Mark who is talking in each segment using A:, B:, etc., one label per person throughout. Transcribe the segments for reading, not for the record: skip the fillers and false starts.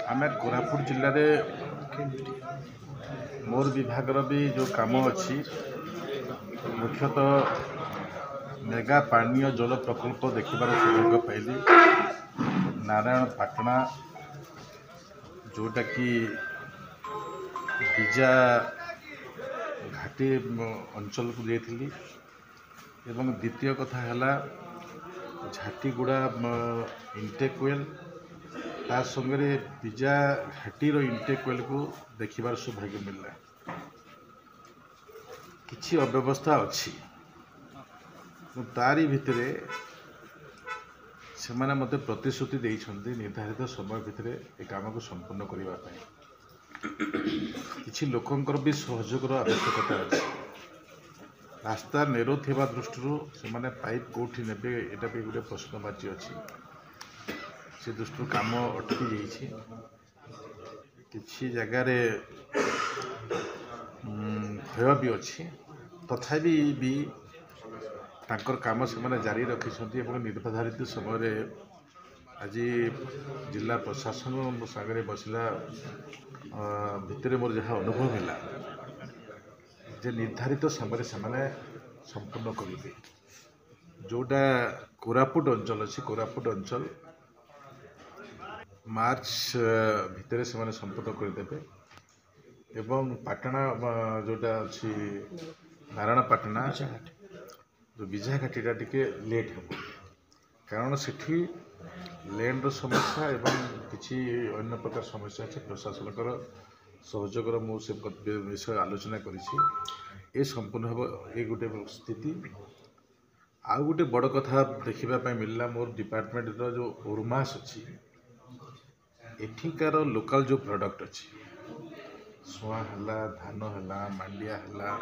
A: आम कोरापुट जिले में मोर विभाग भी जो काम अच्छी मुख्यतः मेगा पानीय जल प्रकल्प देखिबार सौभाग्य पाइली नारायणपाटना जोटा कि बीजा घाटी अंचल को जाइली एवं द्वितीय कथा है झाटीगुड़ा इंटेक वेल ता संगे बीजा घाटीर इंटेक वेल को देखिबार सौभाग्य मिलला। किछि अव्यवस्था अच्छी तारी भितर से माने मते प्रतिश्रुति देइछन्ति निर्धारित समय भितर ए काम को संपूर्ण करने किछि लोकंकर भी सहयोगर आवश्यकता अच्छी। रास्ता नेरो थिबा दृष्टि से माने पाइप कोठी नेबे एटा भी गोटे प्रश्नवाची अच्छी से दृष्टि काम अटकी जाइछि। किछि जगार भय भी अच्छी तथापि भी तांकर काम से माने जारी रखिछन्ति एवं निर्धारित समय आज जिला प्रशासन सागरे बसला भितर मोर जहाँ अनुभव है जे निर्धारित समय से माने संपूर्ण करेंगे। जोटा कोरापुट अंचल अच्छी कोरापुट अंचल मार्च भितर से माने संपूर्ण करदेवे एवं पाटना जोटा अच्छी नारायणपाटना जो बीजा घाटीटा टिके लेट हो कारण सेठी लैंड समस्या एवं किसी अन्य प्रकार समस्या अच्छे प्रशासन सहयोगर मुझे विषय आलोचना करी संपूर्ण हम ये गोटे स्थिति। आउ गोटे बड़ कथा देखा मिलला मोर डिपार्टमेंट जो ओरमास अच्छी एठिकार लोकल जो प्रोडक्ट अच्छी सुआ है धान है मांडिया है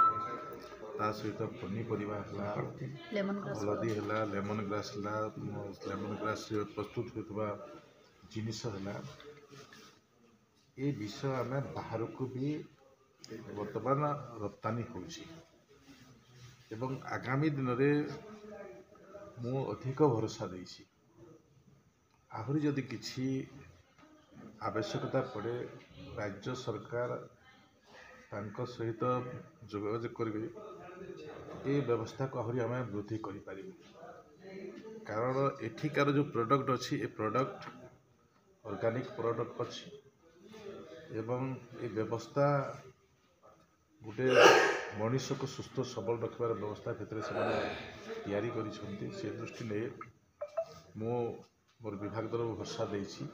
A: ता सहित पनीपरिया है हलदी है लेमन ग्रास है लेमन ग्रास प्रस्तुत होता जिनिस है ये विषय आम बाहर को भी वर्तमान रप्तानी हो आगामी दिन में मु अधिक भरोसा देसी आहरी जदि किछि आवश्यकता पड़े राज्य सरकार तांको सहित जोगाजोग करेंगे ये व्यवस्था को आहरी आम वृद्धि करें कारण एठिकार जो प्रोडक्ट अच्छी ये प्रोडक्ट ऑर्गेनिक प्रोडक्ट अच्छी एवं ये व्यवस्था गोटे मनुष्य को सुस्थ सबल रखबार व्यवस्था क्षेत्र से तैयारी करिसेंति से दृष्टि ने मोर विभाग तरफ भरोसा देछि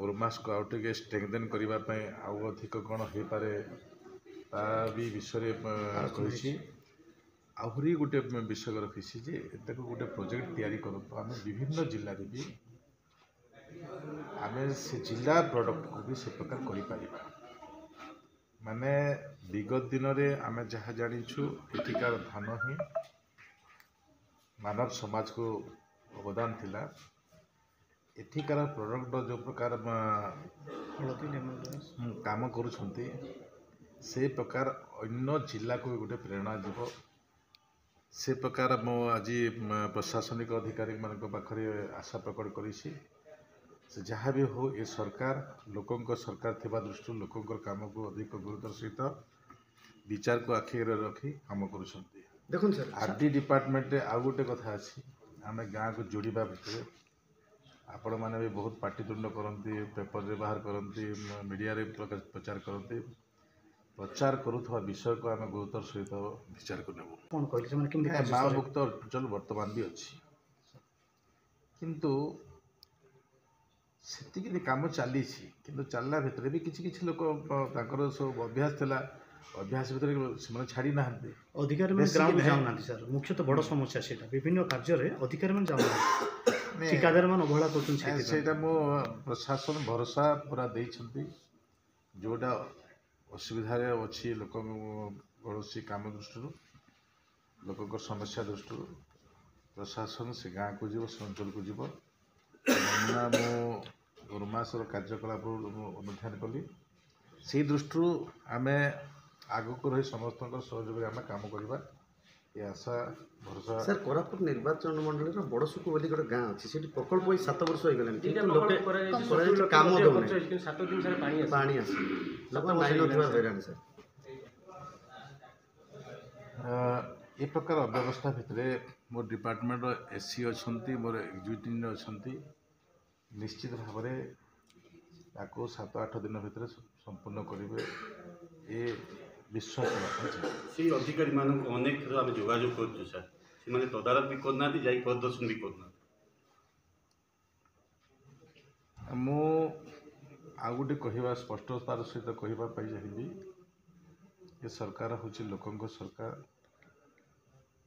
A: ओरमास को आउट के स्ट्रेंथन करने आउ अधिक कौन हो पारे ता भी विषय कही आहरी गोटे विषय रखी जे गोटे प्रोजेक्ट तैयारी करूँ आम विभिन्न जिले में भी आम से जिला प्रोडक्ट को भी से प्रकार कर माने विगत दिन में आम जहाँ जाचु एठिकार धान ही मानव समाज को अवदान थिला एठिकार प्रोडक्ट जो प्रकार काम करुछंती से प्रकार अन्य जिला को गोटे प्रेरणा जीव से प्रकार मो आज प्रशासनिक अधिकारी मान पाखे आशा प्रकट करी से जहाँ भी हो ये सरकार लोकों सरकार थिबा दृष्टि लोकों काम को अधिक गुरुत्व सहित विचार को आखिर रखी काम करुछंती।
B: देखो सर
A: आरडी डिपार्टमेंट आउ गोटे कथा अच्छी आम गाँव को जोड़वा भितर आपण मैंने भी बहुत पाटितुंड करती पेपर रे बाहर करती मीडिया रे प्रचार करती प्रचार करुवा विषय को आम गुरुत्व सहित विचार कर माओमुक्त अंचल वर्तमान भी अच्छी किंतु से काम चली चलला भितर भी किसी लोक सब अभ्यास थिला अभ्यास भितर से छाड़ी ना
B: अधिकारी में ग्राउंड जाऊना सर मुख्यतः बड़ समस्या से विभिन्न कार्य अधिकारी में जाऊना ठिकादार मान अवहेला कर
A: मो प्रशासन भरोसा पूरा देइछंती जोटा असुविधा अच्छी लोक कौन काम दृष्टि लोक समस्या दृष्टि प्रशासन से गाँव को जीव से अंचल को जीव नमूना मो ओरमासर कार्यकलाप अनुध्यान कली से दृष्टि आम आग को रही समस्त सहयोग आम काम करवा ଏ ଆଶା ଭରସା
C: ସାର୍ କୋରାପୁଟ ନିର୍ବାଚନ ମଣ୍ଡଳୀର ବଡ଼ସୁକୁ ବୋଲି ଗୋଟେ ଗାଁ ଅଛି ସେଠି ପ୍ରକଳ୍ପ ଏଇ 7 ବର୍ଷ ହେଇଗଲାଣି କିନ୍ତୁ ଲୋକେ କରାଯାଇଛି, କାମ ଦେଉନି, ପାଣି ଆସୁନି, ଲୋକ ନାଇଁ ନଥିବା ହଇରାଣ ସାର୍।
A: ଏ ପ୍ରକାର ଅବ୍ୟବସ୍ଥା ଭିତରେ ମୋ ଡିପାର୍ଟମେଣ୍ଟର ଏସି ଅଛନ୍ତି, ମୋର ଏକ୍ଜିକ୍ୟୁଟିଭ୍ ଅଛନ୍ତି, ନିଶ୍ଚିତ ଭାବରେ ତାକୁ 7-8 ଦିନ ଭିତରେ ସମ୍ପୂର୍ଣ୍ଣ କରିବେ ଏ ବିଶ୍ୱାସ ରଖାଯାଏ।
D: সেই ଅଧିକାରୀ ମାନଙ୍କୁ ଅନେକ ଥର ଆମେ ଯୋଗାଯୋଗ କରୁଛୁ ସାର୍, ସେମାନେ ତଦାରଖ ବି କରୁନାହାନ୍ତି, ଯାଇ ପ୍ରଦର୍ଶନ ବି କରୁନାହାନ୍ତି।
A: ମୁଁ ଆଉ ଗୋଟେ କହିବା ସ୍ପଷ୍ଟତାର ସହିତ କହିବା ପାଇଁ ଚାହିଁବି, ଏ ସରକାର ହେଉଛି ଲୋକଙ୍କ ସରକାର,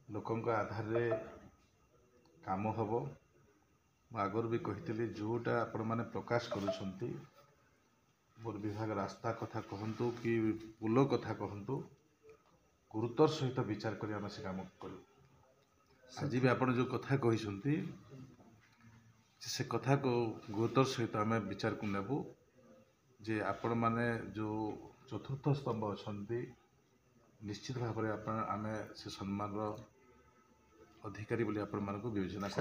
A: ଲୋକଙ୍କ ଆଧାରରେ କାମ ହେବ। ମୁଁ ଆଗରୁ ବି କହିଥିଲି ଯେଉଁଟା ଆପଣମାନେ ପ୍ରକାଶ କରୁଛନ୍ତି, ମୋର ବିଭାଗ ରାସ୍ତା କଥା କହନ୍ତୁ କି ପୋଲ କଥା କହନ୍ତୁ, ଗୁରୁତ୍ୱର ସହିତ ବିଚାର କରି ଆମେ ସେ କାମ କରିବୁ। ଆଜି ବି ଆପଣ ଯେଉଁ କଥା କହିଛନ୍ତି ସେ କଥାକୁ ଗୁରୁତ୍ୱର ସହିତ ଆମେ ବିଚାରକୁ ନେବୁ ଯେ ଆପଣମାନେ ଯେଉଁ ଚତୁର୍ଥ ସ୍ତମ୍ଭ ଅଛନ୍ତି ନିଶ୍ଚିତ ଭାବରେ ଆମେ ସେ ସମ୍ମାନର ଅଧିକାରୀ ବୋଲି ଆପଣମାନଙ୍କୁ ବିବେଚନା